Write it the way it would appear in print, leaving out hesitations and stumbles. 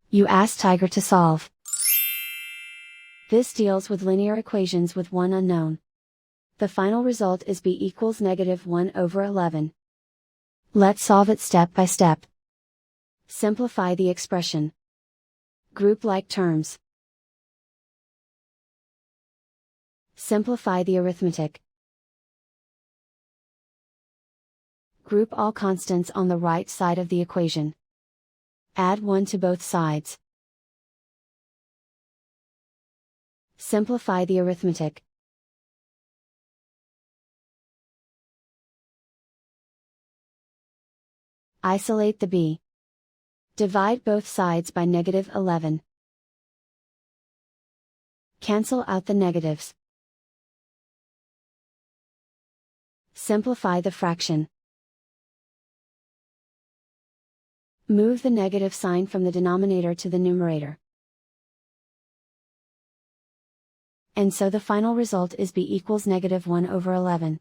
You ask Tiger to solve. This deals with linear equations with one unknown. The final result is b equals -1/11. Let's solve it step by step. Simplify the expression. Group like terms. Simplify the arithmetic. Group all constants on the right side of the equation. Add 1 to both sides. Simplify the arithmetic. Isolate the b. Divide both sides by -11. Cancel out the negatives. Simplify the fraction. Move the negative sign from the denominator to the numerator. And so the final result is b equals -1/11.